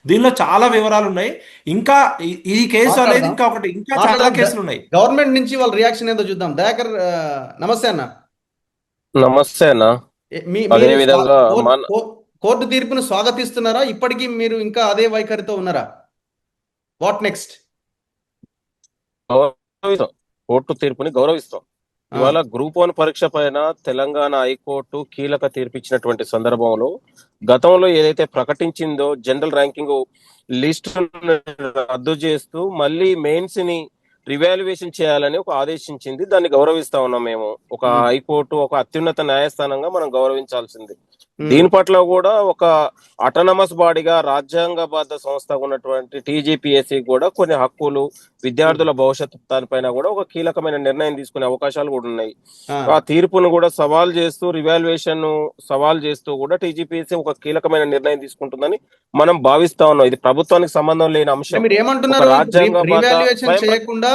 దీనిలో చాలా వివరాలు ఉన్నాయి. ఇంకా ఈ కేసు అనేది మాట్లాడదాం. ఇంకా చాలా మాట్లాడదాం. కేసులు ఉన్నాయి. గవర్నమెంట్ నుంచి వాళ్ళ రియాక్షన్ ఏదో చూద్దాం. దయాకర్, నమస్తే అన్న. నమస్తే అన్న. అదే మీరు విధంగా మన కోర్టు తీర్పును స్వాగతిస్తున్నారా? ఇప్పటికీ మీరు ఇంకా అదే వైఖరితో ఉన్నారా? What next? గౌరవిస్తాం, కోర్టు తీర్పుని గౌరవిస్తాం. ఇవాళ గ్రూప్ 1 పరీక్ష పైన తెలంగాణ హైకోర్టు కీలక తీర్పు ఇచ్చినటువంటి సందర్భంలో గతంలో ఏదైతే ప్రకటించిందో జనరల్ ర్యాంకింగ్ లిస్ట్ రద్దు చేస్తూ మళ్ళీ మెయిన్స్ ని రివాల్యుయేషన్ చేయాలని ఒక ఆదేశించింది. దాన్ని గౌరవిస్తా ఉన్నాం మేము. ఒక హైకోర్టు ఒక అత్యున్నత న్యాయస్థానంగా మనం గౌరవించాల్సింది. దీని పట్ల కూడా ఒక అటానమస్ బాడీగా రాజ్యాంగబద్ధ సంస్థ ఉన్నటువంటి టీజీపీఎస్సీ కూడా కొన్ని హక్కులు, విద్యార్థుల భవిష్యత్తు దానిపైన కూడా ఒక కీలకమైన నిర్ణయం తీసుకునే అవకాశాలు కూడా ఉన్నాయి. ఆ తీర్పును కూడా సవాల్ చేస్తూ, రివాల్యుయేషన్ సవాల్ చేస్తూ కూడా టీజీపీఎస్సీ ఒక కీలకమైన నిర్ణయం తీసుకుంటుందని మనం భావిస్తా ఉన్నాం. ఇది ప్రభుత్వానికి సంబంధం లేని అంశం. మీరు ఏమంటున్నారు? రాజ్యాంగబద్ధ చేయకుండా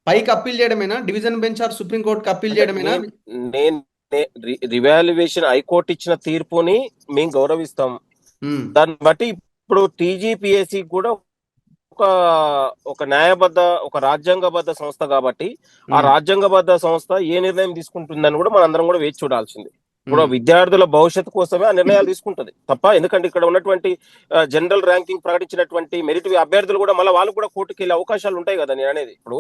పైకి అప్పీల్ చేయడమేనా? డివిజన్ బెంచ్ ఆర్ సుప్రీం కోర్టుకి అప్పీల్ చేయడమేనా? నేను రివాల్యుయేషన్ హైకోర్టు ఇచ్చిన తీర్పుని మేము గౌరవిస్తాం. దాన్ని బట్టి ఇప్పుడు టీజీపీఎస్సీ కూడా ఒక ఒక న్యాయబద్ధ, ఒక రాజ్యాంగబద్ధ సంస్థ కాబట్టి ఆ రాజ్యాంగబద్ధ సంస్థ ఏ నిర్ణయం తీసుకుంటుందని కూడా మనందరం కూడా వేచి చూడాల్సింది. ఇప్పుడు విద్యార్థుల భవిష్యత్తు కోసమే ఆ నిర్ణయాలు తీసుకుంటది తప్ప, ఎందుకంటే ఇక్కడ ఉన్నటువంటి జనరల్ ర్యాంకింగ్ ప్రకటించినటువంటి మెరిట్ అభ్యర్థులు కూడా మళ్ళీ వాళ్ళు కూడా కోర్టుకి వెళ్ళే అవకాశాలు ఉంటాయి కదా. నేను అనేది ఇప్పుడు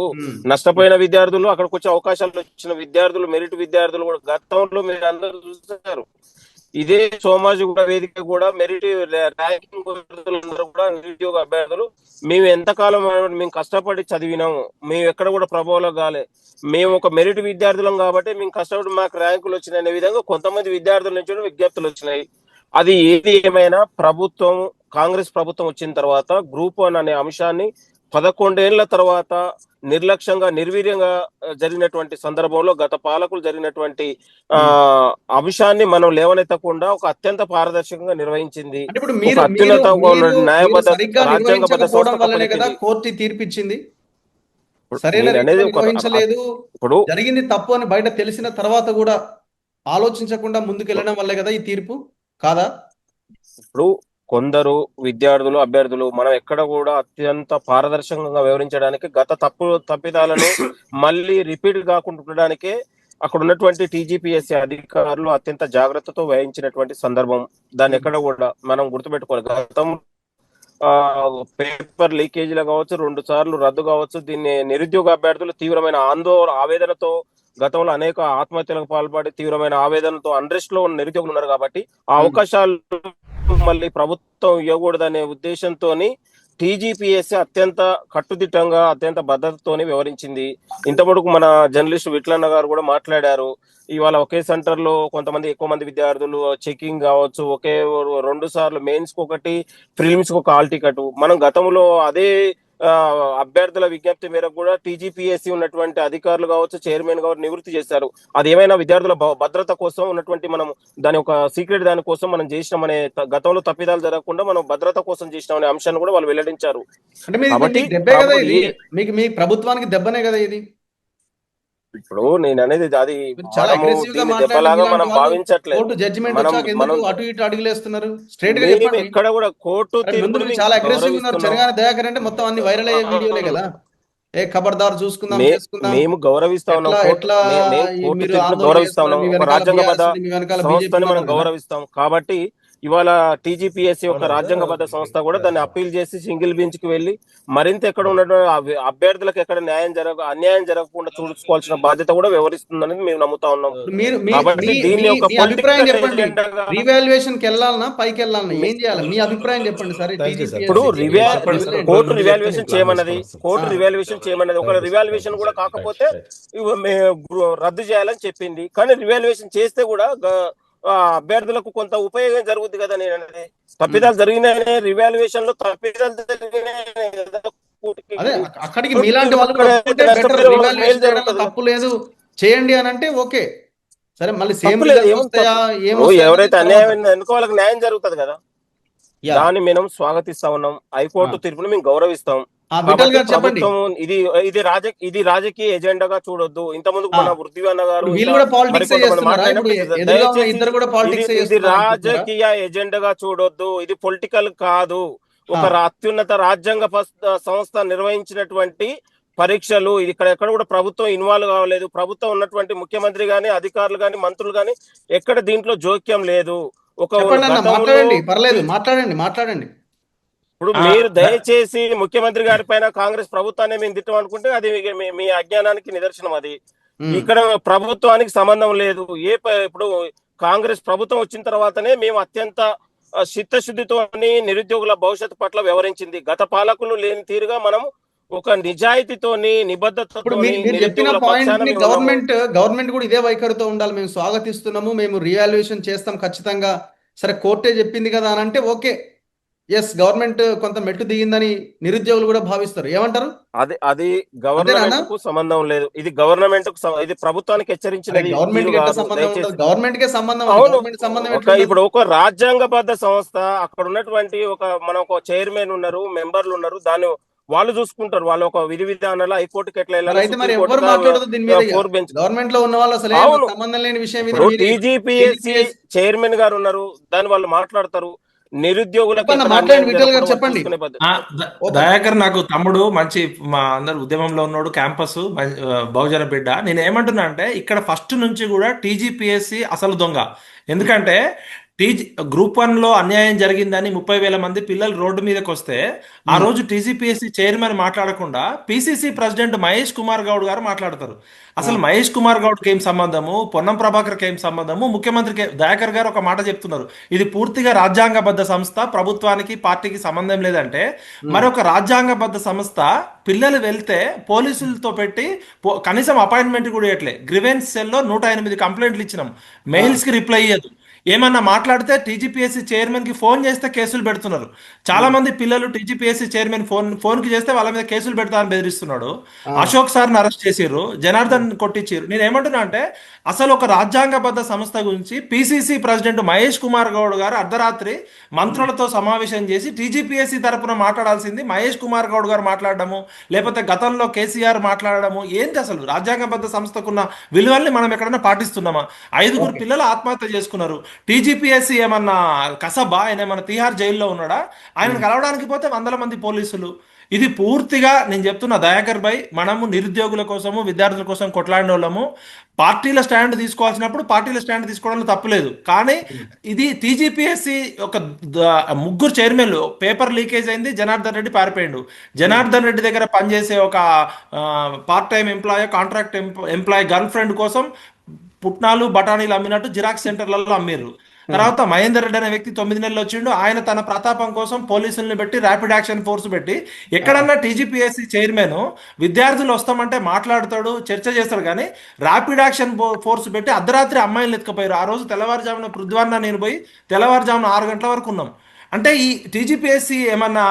నష్టపోయిన విద్యార్థులు, అక్కడికి వచ్చే అవకాశాలు వచ్చిన విద్యార్థులు, మెరిట్ విద్యార్థులు కూడా గతంలో మీరు అందరూ చూసారు. ఇదే సోమాజిగూడ వేదిక కూడా మెరిట్ ర్యాంకింగ్ కూడా నిరుద్యోగ అభ్యర్థులు మేము ఎంతకాలం మేము కష్టపడి చదివినాము, మేము ఎక్కడ కూడా ప్రభావం కాలే, మేము ఒక మెరిట్ విద్యార్థులం కాబట్టి మేము కష్టపడి మాకు ర్యాంకులు వచ్చినాయి అనే విధంగా కొంతమంది విద్యార్థుల నుంచి విజ్ఞప్తులు వచ్చినాయి. అది ఏది ఏమైనా ప్రభుత్వం, కాంగ్రెస్ ప్రభుత్వం వచ్చిన తర్వాత గ్రూప్ 1 అనే అంశాన్ని 11 ఏళ్ల తర్వాత నిర్లక్ష్యంగా, నిర్వీర్యంగా జరిగినటువంటి సందర్భంలో గత పాలకులు జరిగినటువంటి అంశాన్ని మనం లేవనెత్తకుండా ఒక అత్యంత పారదర్శకంగా నిర్వహించింది. అత్యున్నతంగా న్యాయబద్ధ రాజ్యాంగబద్ధ సంస్థ కోర్టు తీర్పిచ్చింది. సరైన నిర్వహించలేదు, ఇప్పుడు జరిగింది తప్పు అని బయట తెలిసిన తర్వాత కూడా ఆలోచించకుండా ముందుకెళ్ళడం వల్లే కదా ఈ తీర్పు కాదా? ఇప్పుడు కొందరు విద్యార్థులు, అభ్యర్థులు మనం ఎక్కడ కూడా అత్యంత పారదర్శకంగా వివరించడానికి గత తప్పిదాలను మళ్ళీ రిపీట్ కాకుండా ఉండడానికే అక్కడ ఉన్నటువంటి టీజీపీఎస్సీ అధికారులు అత్యంత జాగ్రత్తతో వహించినటువంటి సందర్భం. దాన్ని ఎక్కడ కూడా మనం గుర్తుపెట్టుకోవాలి. గతం పేపర్ లీకేజీలు కావచ్చు, 2 సార్లు రద్దు కావచ్చు, దీన్ని నిరుద్యోగ అభ్యర్థులు తీవ్రమైన ఆవేదనతో గతంలో అనేక ఆత్మహత్యలకు పాల్పడి తీవ్రమైన ఆవేదనతో అన్రెస్ట్ లో ఉన్న నిరుద్యోగులు ఉన్నారు. కాబట్టి ఆ అవకాశాలు మళ్ళీ ప్రభుత్వం ఇవ్వకూడదనే ఉద్దేశంతో టీజీపీఎస్సీ అత్యంత కట్టుదిట్టంగా, అత్యంత భద్రతతోని వ్యవహరించింది. ఇంతవరకు మన జర్నలిస్ట్ విట్లన్న గారు కూడా మాట్లాడారు. ఇవాళ ఒకే సెంటర్ లో ఎక్కువ మంది విద్యార్థులు చెకింగ్ కావచ్చు, 2 సార్లు మెయిన్స్ కు ఒకటి, ప్రిలిమ్స్ కు ఒక హాల్ టికెట్. మనం గతంలో అదే అభ్యర్థుల విజ్ఞప్తి మేరకు కూడా టీజీపీఎస్సీ ఉన్నటువంటి అధికారులు కావచ్చు, చైర్మన్ గారు నివృత్తి చేశారు. అది ఏమైనా విద్యార్థుల భద్రత కోసం ఉన్నటువంటి మనం దాని ఒక సీక్రెట్ దాని కోసం మనం చేసినామనే, గతంలో తప్పిదాలు జరగకుండా మనం భద్రత కోసం చేసినామనే అంశాన్ని కూడా వాళ్ళు వెల్లడించారు. కాబట్టి మీ ప్రభుత్వానికి దెబ్బనే కదా ఇది. ఇప్పుడు నేను అనేది అది దెబ్బలాగా మనం భావించట్లేదు. ఇక్కడ కూడా కోర్టు చాలా అగ్రెసివ్ ఉన్నారు. తెలంగాణ దయాకర్ అంటే మొత్తం అన్ని వైరల్ అయ్యే వీడియోలే కదా. ఖబర్దార్ చూసుకుందాం, మేము గౌరవిస్తా ఉన్నాం, గౌరవిస్తా ఉన్నాం, ఒక రాజ్యాంగబద్ధ సంస్థని మనం గౌరవిస్తాం. కాబట్టి ఇవాళ టీజీపీఎస్సీ ఒక రాజ్యాంగబద్ధ సంస్థ కూడా దాన్ని అప్పీల్ చేసి సింగిల్ బెంచ్ కి వెళ్లి మరింత ఎక్కడ ఉన్నటువంటి అభ్యర్థులకు ఎక్కడ అన్యాయం జరగకుండా చూసుకోవాల్సిన బాధ్యత కూడా వ్యవహరిస్తుందని మేము నమ్ముతా ఉన్నాం. కాబట్టి దీన్ని ఒక రివాల్యుయేషన్ కి వెళ్ళాలన్నా పైకి వెళ్ళాలన్నా ఏం చేయాలి? మీ అభిప్రాయం చెప్పండి సార్. ఇప్పుడు కోర్టు రివాల్యుయేషన్ చేయమన్నది, ఒక రివాల్యుయేషన్ కూడా కాకపోతే రద్దు చేయాలని చెప్పింది. కానీ రివాల్యుయేషన్ చేస్తే కూడా అభ్యర్థులకు కొంత ఉపయోగం జరుగుతుంది కదా. నేను అనేది తప్పిదాలు జరిగినాయనే రివాల్యుయేషన్ లో తప్పిదాలు అక్కడికి మీలాంటి వాళ్ళు తప్పు లేదు చేయండి అని అంటే ఓకే సరే, మళ్ళీ ఎవరైతే అన్యాయం అనుకో వాళ్ళకి న్యాయం జరుగుతుంది కదా. దాన్ని మేము స్వాగతిస్తా ఉన్నాం. హైకోర్టు తీర్పును మేము గౌరవిస్తాం. ఇది రాజకీయ ఎజెండాగా చూడొద్దు. ఇంతకుముందు మన వృద్ధివన్న గారు ఇది రాజకీయ ఎజెండాగా చూడొద్దు, ఇది పొలిటికల్ కాదు. ఒక అత్యున్నత రాజ్యాంగ సంస్థ నిర్వహించినటువంటి పరీక్షలు, ఇది ఇక్కడ ఎక్కడ కూడా ప్రభుత్వం ఇన్వాల్వ్ కావలేదు. ప్రభుత్వం ఉన్నటువంటి ముఖ్యమంత్రి గాని, అధికారులు గాని, మంత్రులు గాని ఎక్కడ దీంట్లో జోక్యం లేదు. మాట్లాడండి. ఇప్పుడు మీరు దయచేసి ముఖ్యమంత్రి గారి పైన కాంగ్రెస్ ప్రభుత్వాన్ని మేము తిట్టం అనుకుంటే అది మీ అజ్ఞానానికి నిదర్శనం. అది ఇక్కడ ప్రభుత్వానికి సంబంధం లేదు. ఇప్పుడు కాంగ్రెస్ ప్రభుత్వం వచ్చిన తర్వాతనే మేము అత్యంత చిత్తశుద్ధితో నిరుద్యోగుల భవిష్యత్తు పట్ల వ్యవహరించింది. గత పాలకులు లేని తీరుగా మనం ఒక నిజాయితీతోని, నిబద్ధతతో గవర్నమెంట్ కూడా ఇదే వైఖరితో ఉండాలి. మేము స్వాగతిస్తున్నాము, మేము రీవాల్యుయేషన్ చేస్తాం ఖచ్చితంగా. సరే కోర్టే చెప్పింది కదా అని అంటే ఓకే, ఎస్, గవర్నమెంట్ కొంత మెట్టు దిగిందని నిరుద్యోగులు కూడా భావిస్తారు. ఏమంటారు? అది గవర్నమెంట్ కు సంబంధం లేదు. ఇది గవర్నమెంట్ ఇది ప్రభుత్వానికి హెచ్చరించినది. గవర్నమెంట్ కే సంబంధం. ఇప్పుడు ఒక రాజ్యాంగబద్ధ సంస్థ, అక్కడ ఉన్నటువంటి ఒక చైర్మన్ ఉన్నారు, మెంబర్లు ఉన్నారు, దాన్ని వాళ్ళు చూసుకుంటారు. వాళ్ళు ఒక విధి విధానాలు హైకోర్టుకి ఎట్లా గవర్నమెంట్ లో ఉన్న వాళ్ళు అసలు సంబంధం లేని విషయం. టీజీపీఎస్సీ చైర్మన్ గారు ఉన్నారు, దాన్ని వాళ్ళు మాట్లాడతారు. నిరుద్యోగులకు చెప్పండి. దయాకర్ నాకు తమ్ముడు, మంచి మా అందరు ఉద్యమంలో ఉన్నాడు, క్యాంపస్ బహుజన బిడ్డ. నేను ఏమంటున్నా అంటే ఇక్కడ ఫస్ట్ నుంచి కూడా టీజీపీఎస్సీ అసలు దొంగ. ఎందుకంటే గ్రూప్ 1 లో అన్యాయం జరిగిందని 30,000 మంది పిల్లలు రోడ్డు మీదకి వస్తే ఆ రోజు టీజీపీఎస్సీ చైర్మన్ మాట్లాడకుండా పిసిసి ప్రెసిడెంట్ మహేష్ కుమార్ గౌడ్ గారు మాట్లాడతారు. అసలు మహేష్ కుమార్ గౌడ్కి ఏం సంబంధము, పొన్నం ప్రభాకర్కి ఏం సంబంధము, ముఖ్యమంత్రికి దయాకర్ గారు ఒక మాట చెప్తున్నారు, ఇది పూర్తిగా రాజ్యాంగబద్ధ సంస్థ, ప్రభుత్వానికి పార్టీకి సంబంధం లేదంటే మరొక రాజ్యాంగబద్ధ సంస్థ పిల్లలు వెళ్తే పోలీసులతో పెట్టి కనీసం అపాయింట్మెంట్ కూడా ఇవ్వట్లే. గ్రివెన్స్ సెల్లో 108 కంప్లైంట్లు ఇచ్చినాం, మెయిల్స్ కి రిప్లై ఇయ్యదు. ఏమన్నా మాట్లాడితే టీజీపీఎస్సీ చైర్మన్ కి ఫోన్ చేస్తే కేసులు పెడుతున్నారు. చాలా మంది పిల్లలు టీజీపీఎస్సీ చైర్మన్ ఫోన్ కి చేస్తే వాళ్ళ మీద కేసులు పెడతారని బెదిరిస్తున్నాడు. అశోక్ సార్ని అరెస్ట్ చేసిర్రు, జనార్దన్ కొట్టించారు. నేను ఏమంటున్నా అంటే అసలు ఒక రాజ్యాంగబద్ధ సంస్థ గురించి పిసిసి ప్రెసిడెంట్ మహేష్ కుమార్ గౌడ్ గారు అర్ధరాత్రి మంత్రులతో సమావేశం చేసి టీజీపీఎస్సీ తరపున మాట్లాడాల్సింది మహేష్ కుమార్ గౌడ్ గారు మాట్లాడడము, లేకపోతే గతంలో కేసీఆర్ మాట్లాడడము ఏంటి? అసలు రాజ్యాంగబద్ధ సంస్థకున్న విలువల్ని మనం ఎక్కడైనా పాటిస్తున్నామా? 5 పిల్లలు ఆత్మహత్య చేసుకున్నారు. టీజీపీఎస్సీ ఏమన్నా కసబా? ఆయన ఏమన్నా తిహార్ జైల్లో ఉన్నాడా? ఆయన కలవడానికి పోతే 100 మంది పోలీసులు. ఇది పూర్తిగా నేను చెప్తున్నా దయాకర్ భాయ్, మనము నిరుద్యోగుల కోసము, విద్యార్థుల కోసం కొట్లాడిన వాళ్ళము. పార్టీల స్టాండ్ తీసుకోవాల్సినప్పుడు పార్టీల స్టాండ్ తీసుకోవడంలో తప్పులేదు. కానీ ఇది టీజీపీఎస్సీ ఒక 3 చైర్మన్లు పేపర్ లీకేజ్ అయింది, జనార్దన్ రెడ్డి పారిపోయిండు. జనార్దన్ రెడ్డి దగ్గర పనిచేసే ఒక part time employee, contract employee girl friend కోసం పుట్నాలు బఠానీలు అమ్మినట్టు జిరాక్స్ సెంటర్లలో అమ్మిర్రు. తర్వాత మహేందర్ రెడ్డి అనే వ్యక్తి 9 నెలలు వచ్చిండు. ఆయన తన ప్రతాపం కోసం పోలీసుల్ని పెట్టి ర్యాపిడ్ యాక్షన్ ఫోర్స్ పెట్టి ఎక్కడన్నా టీజీపీఎస్సీ చైర్మన్ విద్యార్థులు వస్తామంటే మాట్లాడతాడు, చర్చ చేస్తాడు. కానీ ర్యాపిడ్ యాక్షన్ ఫోర్స్ పెట్టి అర్ధరాత్రి అమ్మాయిలు ఎత్తుకపోయారు. ఆ రోజు తెల్లవారుజామున పృథ్వన్న నేను పోయి తెల్లవారుజామున 6 గంటల వరకు ఉన్నాం. అంటే ఈ టీజీపీఎస్సీ ఏమన్నా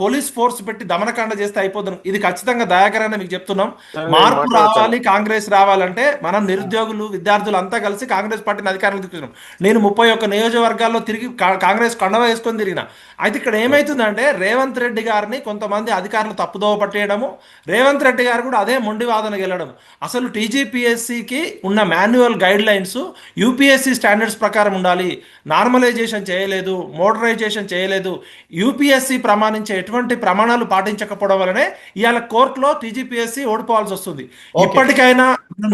పోలీస్ ఫోర్స్ పెట్టి దమనకాండ చేస్తే అయిపోతుంది. ఇది ఖచ్చితంగా దయాకరణ మీకు చెప్తున్నాం. మార్పు రావాలి, కాంగ్రెస్ రావాలంటే మనం నిరుద్యోగులు, విద్యార్థులు అంతా కలిసి కాంగ్రెస్ పార్టీని అధికారంలో తీసుకున్నాం. నేను 31 నియోజకవర్గాల్లో తిరిగి కాంగ్రెస్ కండవ వేసుకొని తిరిగిన. అయితే ఇక్కడ ఏమైతుందంటే రేవంత్ రెడ్డి గారిని కొంతమంది అధికారులు తప్పుదోవ పట్టేయడము, రేవంత్ రెడ్డి గారు కూడా అదే మొండి వాదనకు వెళ్ళడం. అసలు టీజీపీఎస్సీకి ఉన్న manual guide lines UPSC standards ప్రకారం ఉండాలి. నార్మలైజేషన్ చేయలేదు, మోడరైజేషన్ చేయలేదు. యూపీఎస్సీ ప్రమాణించే ఎటువంటి ప్రమాణాలు పాటించకపోవడం వల్లనే ఇవాళ కోర్టులో టీజీపీఎస్సీ ఓడిపోవాల్సి వస్తుంది. ఇప్పటికైనా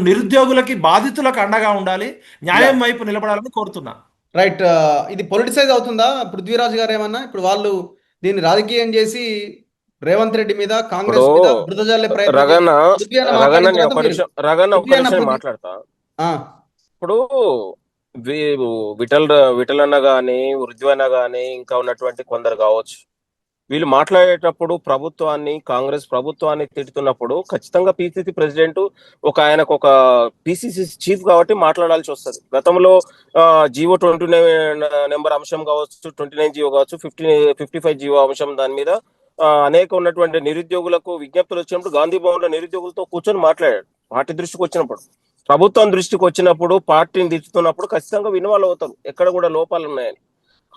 నిరుద్యోగులకి, బాధితులకు అండగా ఉండాలి, న్యాయం వైపు నిలబడాలని కోరుతున్నా. రైట్. ఇది పొలిటిసైజ్ అవుతుందా పృథ్వీరాజ్ గారు? ఏమన్నా ఇప్పుడు వాళ్ళు దీన్ని రాజకీయం చేసి రేవంత్ రెడ్డి మీద, కాంగ్రెస్ మీద బురద జల్లే ప్రయత్నం మాట్లాడతా. ఇప్పుడు విఠలన్న గాని, వృద్ధువన్న గాని, ఇంకా ఉన్నటువంటి కొందరు కావచ్చు, వీళ్ళు మాట్లాడేటప్పుడు ప్రభుత్వాన్ని, కాంగ్రెస్ ప్రభుత్వాన్ని తిడుతున్నప్పుడు ఖచ్చితంగా పిసిసి ప్రెసిడెంట్ ఆయనకు ఒక పిసిసి చీఫ్ కాబట్టి మాట్లాడాల్సి వస్తుంది. గతంలో జీవో 29 నెంబర్ అంశం కావచ్చు, 29 జీవో కావచ్చు, 55 జీవో అంశం, దాని మీద అనేక ఉన్నటువంటి నిరుద్యోగులకు విజ్ఞప్తులు వచ్చినప్పుడు గాంధీ భవన్ లో నిరుద్యోగులతో కూర్చొని మాట్లాడాడు. పార్టీ దృష్టికి వచ్చినప్పుడు, ప్రభుత్వం దృష్టికి వచ్చినప్పుడు, పార్టీని తిట్టుతున్నప్పుడు ఖచ్చితంగా ఇన్వాల్వ్ అవుతారు, ఎక్కడ కూడా లోపాలు ఉన్నాయని.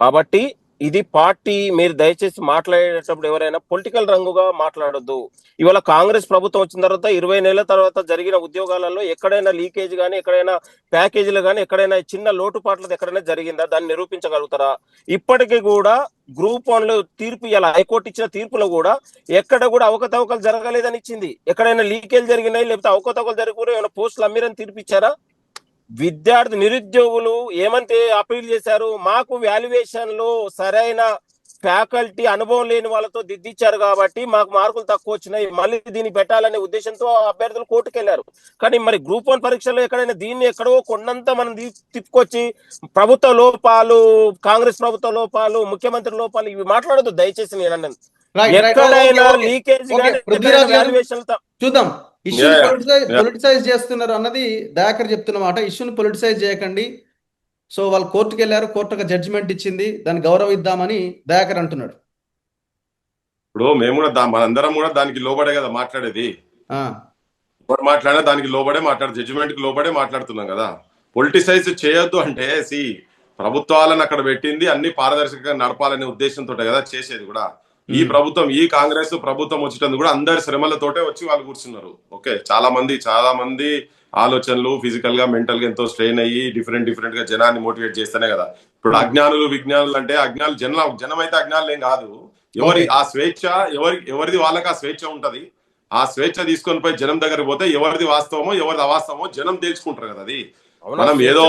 కాబట్టి ఇది పార్టీ, మీరు దయచేసి మాట్లాడేటప్పుడు ఎవరైనా పొలిటికల్ రంగుగా మాట్లాడొద్దు. ఇవాళ కాంగ్రెస్ ప్రభుత్వం వచ్చిన తర్వాత 20 నెలల తర్వాత జరిగిన ఉద్యోగాలలో ఎక్కడైనా లీకేజ్ కానీ, ఎక్కడైనా ప్యాకేజీలు కానీ, ఎక్కడైనా చిన్న లోటుపాట్లది ఎక్కడైనా జరిగిందా? దాన్ని నిరూపించగలుగుతారా? ఇప్పటికీ కూడా గ్రూప్ 1 లో తీర్పు, ఇలా హైకోర్టు ఇచ్చిన తీర్పులో కూడా ఎక్కడ కూడా అవకతవకలు జరగలేదని ఇచ్చింది. ఎక్కడైనా లీకేజ్ జరిగినాయి, లేకపోతే అవకతవకలు జరిగిన ఏమైనా పోస్టులు అమ్మిరని తీర్పు ఇచ్చారా? విద్యార్థి నిరుద్యోగులు ఏమంటే అప్పీల్ చేశారు, మాకు వాల్యుయేషన్ లో సరైన ఫ్యాకల్టీ అనుభవం లేని వాళ్ళతో దిద్దిచ్చారు కాబట్టి మాకు మార్కులు తక్కువ వచ్చినాయి, మళ్ళీ దీన్ని పెట్టాలనే ఉద్దేశంతో అభ్యర్థులు కోర్టుకు వెళ్ళారు. కానీ మరి గ్రూప్ 1 పరీక్షలో ఎక్కడైనా దీన్ని ఎక్కడో కొండంతా మనం తిప్పుకొచ్చి ప్రభుత్వ లోపాలు, కాంగ్రెస్ ప్రభుత్వ లోపాలు, ముఖ్యమంత్రి లోపాలు ఇవి మాట్లాడదు దయచేసి. నేను అన్నది ఎక్కడైనా లీకేజ్ చూద్దాం. ఇష్యూ పొలిటిసైజ్ చేస్తున్నారు అన్నది దయాకర్ చెప్తున్న మాట. ఇష్యూని పొలిటిసైజ్ చేయకండి. సో వాళ్ళు కోర్టుకు వెళ్ళారు, కోర్టు ఒక జడ్జిమెంట్ ఇచ్చింది, దాన్ని గౌరవిద్దామని దయాకర్ అంటున్నాడు. ఇప్పుడు మేము కూడా మనందరం కూడా దానికి లోబడే కదా మాట్లాడేది. ఎవరు మాట్లాడినా దానికి లోబడే జడ్జిమెంట్ కి లోబడే మాట్లాడుతున్నాం కదా. పొలిటిసైజ్ చేయొద్దు అంటే ప్రభుత్వాలను అక్కడ పెట్టింది అన్ని పారదర్శకంగా నడపాలనే ఉద్దేశంతో కదా చేసేది కూడా. ఈ ప్రభుత్వం, ఈ కాంగ్రెస్ ప్రభుత్వం వచ్చేటందుకు కూడా అందరి శ్రమలతోటే వచ్చి వాళ్ళు కూర్చున్నారు. ఓకే, చాలా మంది ఆలోచనలు ఫిజికల్ గా, మెంటల్ గా ఎంతో స్ట్రెయిన్ అయ్యి డిఫరెంట్ గా జనాన్ని మోటివేట్ చేస్తేనే కదా. ఇప్పుడు అజ్ఞానులు విజ్ఞానులు అంటే జనం అయితే అజ్ఞానులు ఏం కాదు. ఆ స్వేచ్ఛ ఎవరిది వాళ్ళకి ఆ స్వేచ్ఛ ఉంటది. ఆ స్వేచ్ఛ తీసుకొని పోయి జనం దగ్గర పోతే ఎవరిది వాస్తవమో ఎవరిది అవాస్తవమో జనం తెలుసుకుంటారు కదా. అది మనం ఏదో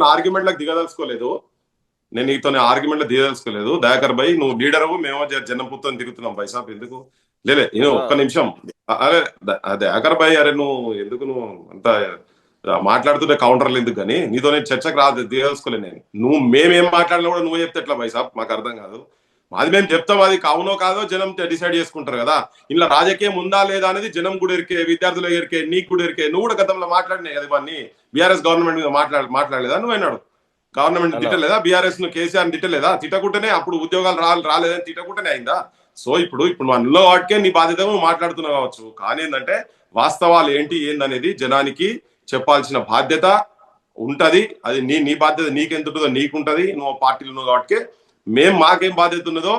ఆర్గ్యుమెంట్ లకు దిగదలుచుకోలేదు. నేను నీతో ఆర్గ్యుమెంట్ లో దిగదలుచుకోలేదు. దయాకర్ భాయ్, నువ్వు లీడరు, మేము జనం పుత్తం తిరుగుతున్నాం పైసాబ్. ఎందుకు లేలే నేను ఒక్క నిమిషం. అరే దయాకర్ భాయ్, అరే నువ్వు అంత మాట్లాడుతుంటే కౌంటర్లు ఎందుకు? కానీ నీతో నేను చర్చకు దిగదలుచుకోలేదు. నేను మేమేం మాట్లాడినా కూడా నువ్వు చెప్తే ఎట్లా పైసాబ్? మాకు అర్థం కాదు. అది మేము చెప్తాం, అది అవునో కాదో జనం డిసైడ్ చేసుకుంటారు కదా. ఇలా రాజకీయం ఉందా లేదా అనేది జనం కూడా ఎరికే, విద్యార్థులు ఎరికే, నీకు కూడా ఎరికే. నువ్వు కూడా గతంలో మాట్లాడినాయి కదా ఇవన్నీ. బీఆర్ఎస్ గవర్నమెంట్ మీద మాట్లాడలేదా? నువ్వు అన్నాడు గవర్నమెంట్ తిట్టలేదా? బీఆర్ఎస్ ను కేసీఆర్ తిట్టలేదా? తిట్టకుంటేనే అప్పుడు ఉద్యోగాలు రాలేదని తిట్టకుంటేనే అయిందా? సో ఇప్పుడు మనలో వాటికే నీ బాధ్యత నువ్వు మాట్లాడుతున్నావు కావచ్చు. కానీ ఏంటంటే వాస్తవాలు ఏందనేది జనానికి చెప్పాల్సిన బాధ్యత ఉంటది. అది నీ బాధ్యత నీకెంత ఉంటుందో నీకుంటది. నువ్వు పార్టీలు ఉన్నావు కాబట్టి మాకేం బాధ్యత ఉన్నదో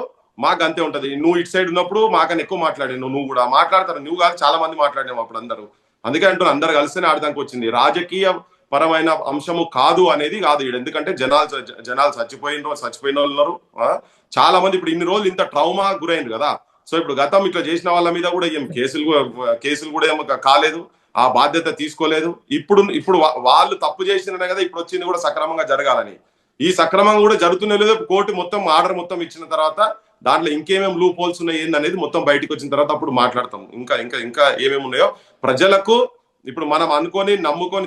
మాకు అంతే ఉంటది. నువ్వు ఇటు సైడ్ ఉన్నప్పుడు మాకన్నా ఎక్కువ మాట్లాడాను. నువ్వు కూడా మాట్లాడతారు, నువ్వు కాదు చాలా మంది మాట్లాడినావు అప్పుడు అందరూ. అందుకే అంటున్నా, అందరు కలిస్తేనే ఆడదానికి వచ్చింది. రాజకీయ పరమైన అంశము కాదు అనేది కాదు. ఎందుకంటే జనాలు చచ్చిపోయిన వాళ్ళు ఉన్నారు చాలా మంది. ఇప్పుడు ఇన్ని రోజులు ఇంత ట్రౌమా గురైంది కదా. సో ఇప్పుడు గతం ఇట్లా చేసిన వాళ్ళ మీద కూడా ఏం కేసులు కూడా ఏం కాలేదు, ఆ బాధ్యత తీసుకోలేదు. ఇప్పుడు వాళ్ళు తప్పు చేసిననే కదా ఇప్పుడు వచ్చింది కూడా సక్రమంగా జరగాలని. ఈ సక్రమంగా కూడా జరుగుతున్న లేదు. కోర్టు మొత్తం ఆర్డర్ మొత్తం ఇచ్చిన తర్వాత దాంట్లో ఇంకేమేమి లూప్ హోల్స్ ఉన్నాయి ఏందనేది మొత్తం బయటకు వచ్చిన తర్వాత అప్పుడు మాట్లాడతాం. ఇంకా ఏమేమి ఉన్నాయో ప్రజలకు ఇప్పుడు మనం అనుకొని నమ్ముకొని